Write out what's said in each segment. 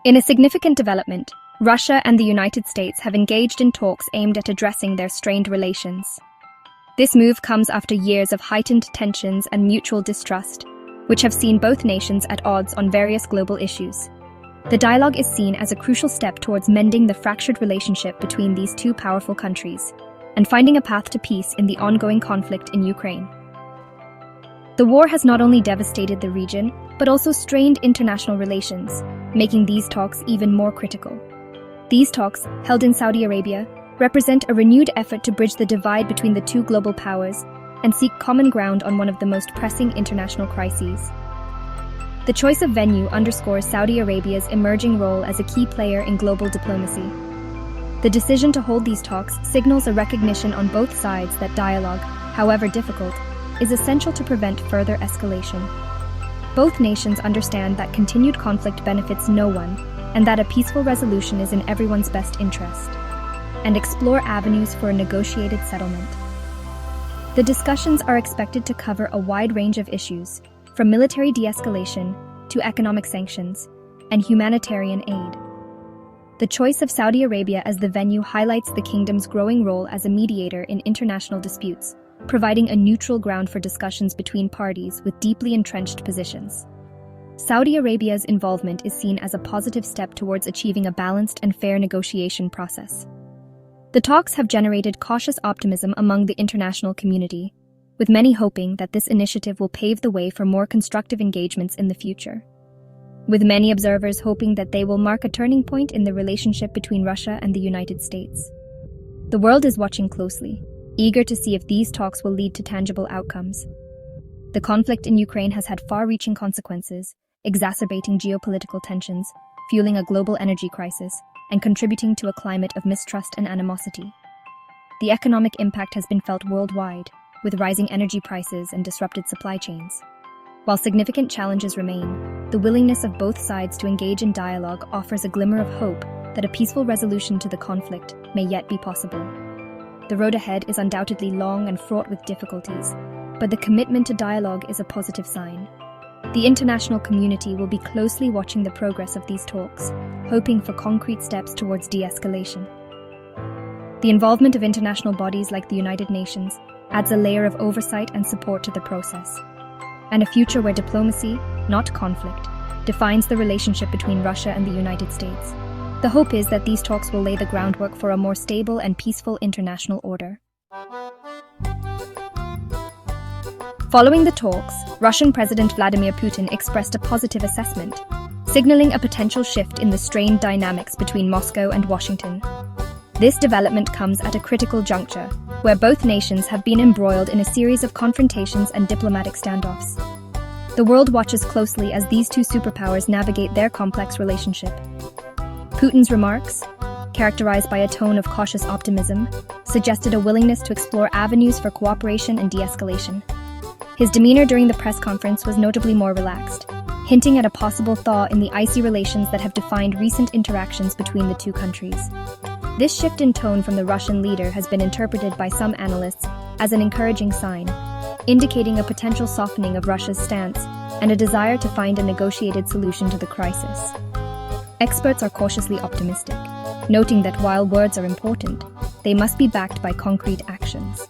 In a significant development, Russia and the United States have engaged in talks aimed at addressing their strained relations. This move comes after years of heightened tensions and mutual distrust, which have seen both nations at odds on various global issues. The dialogue is seen as a crucial step towards mending the fractured relationship between these two powerful countries and finding a path to peace in the ongoing conflict in Ukraine. The war has not only devastated the region, but also strained international relations, making these talks even more critical. These talks, held in Saudi Arabia, represent a renewed effort to bridge the divide between the two global powers and seek common ground on one of the most pressing international crises. The choice of venue underscores Saudi Arabia's emerging role as a key player in global diplomacy. The decision to hold these talks signals a recognition on both sides that dialogue, however difficult, is essential to prevent further escalation. Both nations understand that continued conflict benefits no one, and that a peaceful resolution is in everyone's best interest, and explore avenues for a negotiated settlement. The discussions are expected to cover a wide range of issues, from military de-escalation to economic sanctions and humanitarian aid. The choice of Saudi Arabia as the venue highlights the kingdom's growing role as a mediator in international disputes, providing a neutral ground for discussions between parties with deeply entrenched positions. Saudi Arabia's involvement is seen as a positive step towards achieving a balanced and fair negotiation process. The talks have generated cautious optimism among the international community, with many hoping that this initiative will pave the way for more constructive engagements in the future. With many observers hoping that they will mark a turning point in the relationship between Russia and the United States. The world is watching closely, eager to see if these talks will lead to tangible outcomes. The conflict in Ukraine has had far-reaching consequences, exacerbating geopolitical tensions, fueling a global energy crisis, and contributing to a climate of mistrust and animosity. The economic impact has been felt worldwide, with rising energy prices and disrupted supply chains. While significant challenges remain, the willingness of both sides to engage in dialogue offers a glimmer of hope that a peaceful resolution to the conflict may yet be possible. The road ahead is undoubtedly long and fraught with difficulties, but the commitment to dialogue is a positive sign. The international community will be closely watching the progress of these talks, hoping for concrete steps towards de-escalation. The involvement of international bodies like the United Nations adds a layer of oversight and support to the process. And a future where diplomacy, not conflict, defines the relationship between Russia and the United States. The hope is that these talks will lay the groundwork for a more stable and peaceful international order. Following the talks, Russian President Vladimir Putin expressed a positive assessment, signaling a potential shift in the strained dynamics between Moscow and Washington. This development comes at a critical juncture, where both nations have been embroiled in a series of confrontations and diplomatic standoffs. The world watches closely as these two superpowers navigate their complex relationship. Putin's remarks, characterized by a tone of cautious optimism, suggested a willingness to explore avenues for cooperation and de-escalation. His demeanor during the press conference was notably more relaxed, hinting at a possible thaw in the icy relations that have defined recent interactions between the two countries. This shift in tone from the Russian leader has been interpreted by some analysts as an encouraging sign, indicating a potential softening of Russia's stance and a desire to find a negotiated solution to the crisis. Experts are cautiously optimistic, noting that while words are important, they must be backed by concrete actions.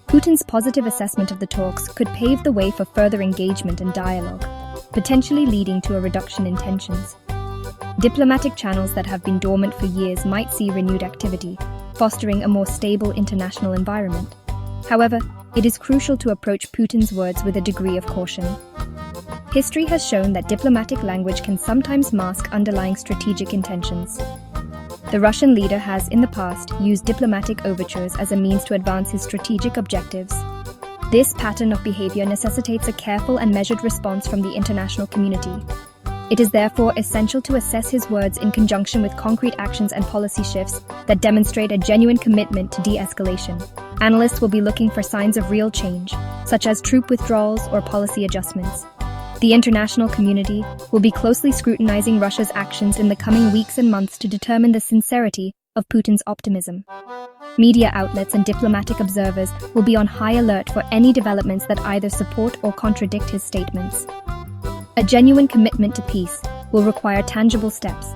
Putin's positive assessment of the talks could pave the way for further engagement and dialogue, potentially leading to a reduction in tensions. Diplomatic channels that have been dormant for years might see renewed activity, fostering a more stable international environment. However, it is crucial to approach Putin's words with a degree of caution. History has shown that diplomatic language can sometimes mask underlying strategic intentions. The Russian leader has, in the past, used diplomatic overtures as a means to advance his strategic objectives. This pattern of behavior necessitates a careful and measured response from the international community. It is therefore essential to assess his words in conjunction with concrete actions and policy shifts that demonstrate a genuine commitment to de-escalation. Analysts will be looking for signs of real change, such as troop withdrawals or policy adjustments. The international community will be closely scrutinizing Russia's actions in the coming weeks and months to determine the sincerity of Putin's optimism. Media outlets and diplomatic observers will be on high alert for any developments that either support or contradict his statements. A genuine commitment to peace, will require tangible steps,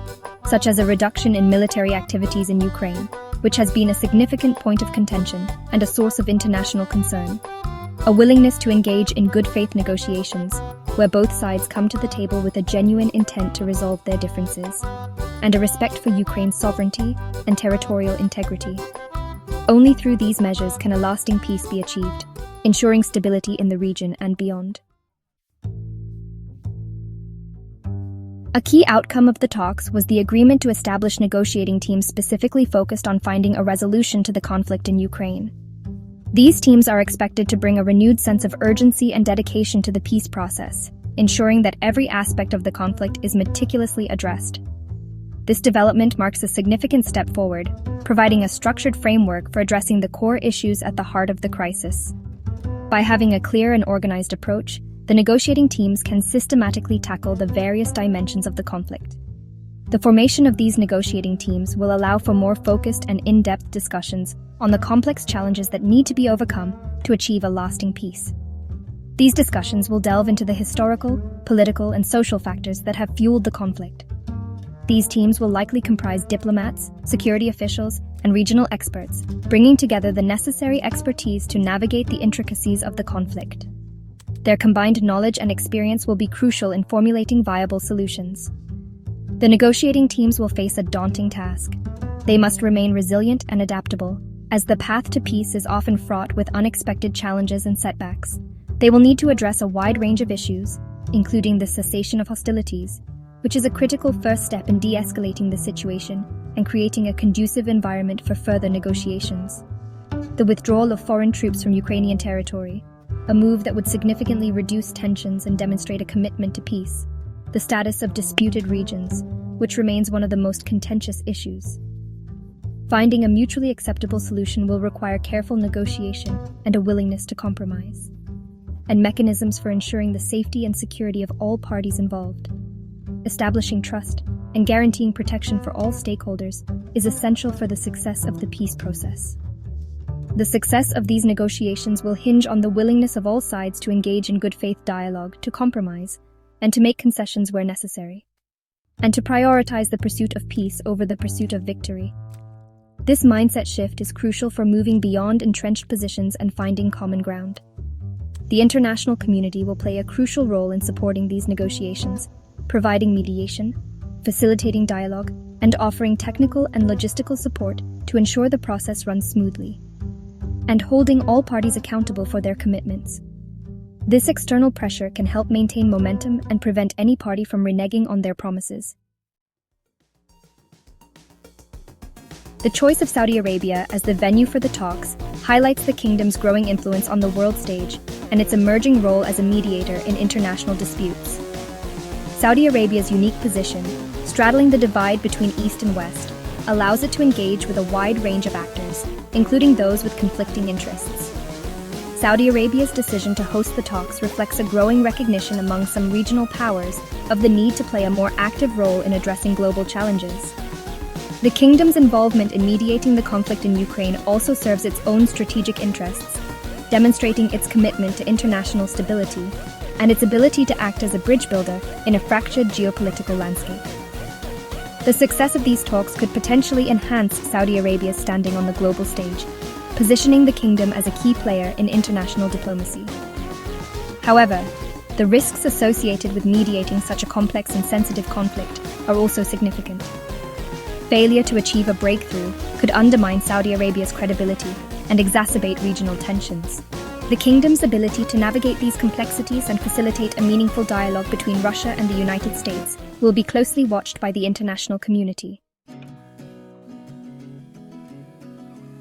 such as a reduction in military activities in Ukraine, which has been a significant point of contention and a source of international concern. A willingness to engage in good faith negotiations, where both sides come to the table with a genuine intent to resolve their differences, and a respect for Ukraine's sovereignty and territorial integrity. Only through these measures can a lasting peace be achieved, ensuring stability in the region and beyond. A key outcome of the talks was the agreement to establish negotiating teams specifically focused on finding a resolution to the conflict in Ukraine. These teams are expected to bring a renewed sense of urgency and dedication to the peace process, ensuring that every aspect of the conflict is meticulously addressed. This development marks a significant step forward, providing a structured framework for addressing the core issues at the heart of the crisis. By having a clear and organized approach, the negotiating teams can systematically tackle the various dimensions of the conflict. The formation of these negotiating teams will allow for more focused and in-depth discussions on the complex challenges that need to be overcome to achieve a lasting peace. These discussions will delve into the historical, political, and social factors that have fueled the conflict. These teams will likely comprise diplomats, security officials, and regional experts, bringing together the necessary expertise to navigate the intricacies of the conflict. Their combined knowledge and experience will be crucial in formulating viable solutions. The negotiating teams will face a daunting task. They must remain resilient and adaptable, as the path to peace is often fraught with unexpected challenges and setbacks. They will need to address a wide range of issues, including the cessation of hostilities, which is a critical first step in de-escalating the situation and creating a conducive environment for further negotiations. The withdrawal of foreign troops from Ukrainian territory, a move that would significantly reduce tensions and demonstrate a commitment to peace. The status of disputed regions, which remains one of the most contentious issues. Finding a mutually acceptable solution will require careful negotiation and a willingness to compromise, and mechanisms for ensuring the safety and security of all parties involved. Establishing trust and guaranteeing protection for all stakeholders is essential for the success of the peace process. The success of these negotiations will hinge on the willingness of all sides to engage in good faith dialogue, to compromise, and to make concessions where necessary, and to prioritize the pursuit of peace over the pursuit of victory. This mindset shift is crucial for moving beyond entrenched positions and finding common ground. The international community will play a crucial role in supporting these negotiations, providing mediation, facilitating dialogue, and offering technical and logistical support to ensure the process runs smoothly, and holding all parties accountable for their commitments. This external pressure can help maintain momentum and prevent any party from reneging on their promises. The choice of Saudi Arabia as the venue for the talks highlights the kingdom's growing influence on the world stage and its emerging role as a mediator in international disputes. Saudi Arabia's unique position, straddling the divide between East and West, allows it to engage with a wide range of actors, including those with conflicting interests. Saudi Arabia's decision to host the talks reflects a growing recognition among some regional powers of the need to play a more active role in addressing global challenges. The kingdom's involvement in mediating the conflict in Ukraine also serves its own strategic interests, demonstrating its commitment to international stability and its ability to act as a bridge builder in a fractured geopolitical landscape. The success of these talks could potentially enhance Saudi Arabia's standing on the global stage, positioning the kingdom as a key player in international diplomacy. However, the risks associated with mediating such a complex and sensitive conflict are also significant. Failure to achieve a breakthrough could undermine Saudi Arabia's credibility and exacerbate regional tensions. The kingdom's ability to navigate these complexities and facilitate a meaningful dialogue between Russia and the United States will be closely watched by the international community.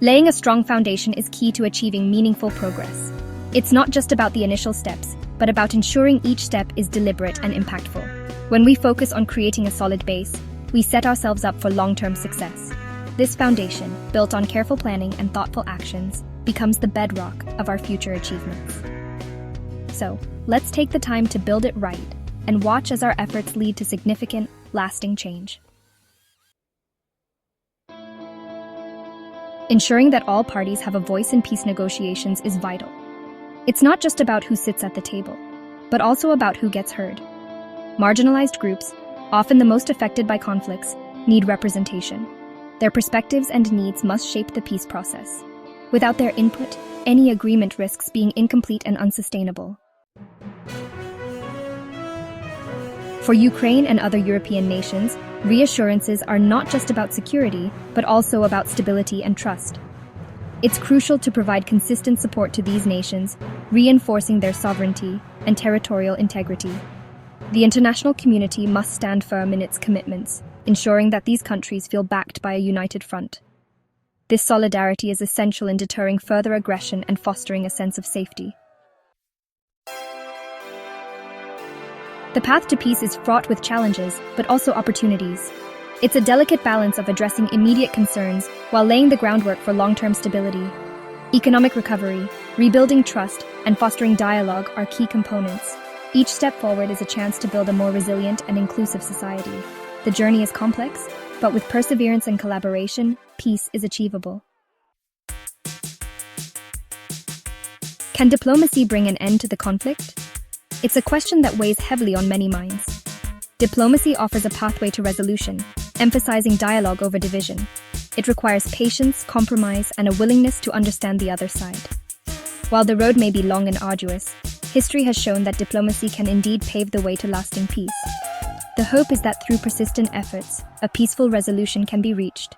Laying a strong foundation is key to achieving meaningful progress. It's not just about the initial steps, but about ensuring each step is deliberate and impactful. When we focus on creating a solid base, we set ourselves up for long-term success. This foundation, built on careful planning and thoughtful actions, becomes the bedrock of our future achievements. So, let's take the time to build it right and watch as our efforts lead to significant, lasting change. Ensuring that all parties have a voice in peace negotiations is vital. It's not just about who sits at the table, but also about who gets heard. Marginalized groups, often the most affected by conflicts, need representation. Their perspectives and needs must shape the peace process. Without their input, any agreement risks being incomplete and unsustainable. For Ukraine and other European nations, reassurances are not just about security, but also about stability and trust. It's crucial to provide consistent support to these nations, reinforcing their sovereignty and territorial integrity. The international community must stand firm in its commitments, ensuring that these countries feel backed by a united front. This solidarity is essential in deterring further aggression and fostering a sense of safety. The path to peace is fraught with challenges, but also opportunities. It's a delicate balance of addressing immediate concerns while laying the groundwork for long-term stability. Economic recovery, rebuilding trust, and fostering dialogue are key components. Each step forward is a chance to build a more resilient and inclusive society. The journey is complex, but with perseverance and collaboration, peace is achievable. Can diplomacy bring an end to the conflict? It's a question that weighs heavily on many minds. Diplomacy offers a pathway to resolution, emphasizing dialogue over division. It requires patience, compromise, and a willingness to understand the other side. While the road may be long and arduous, history has shown that diplomacy can indeed pave the way to lasting peace. The hope is that through persistent efforts, a peaceful resolution can be reached.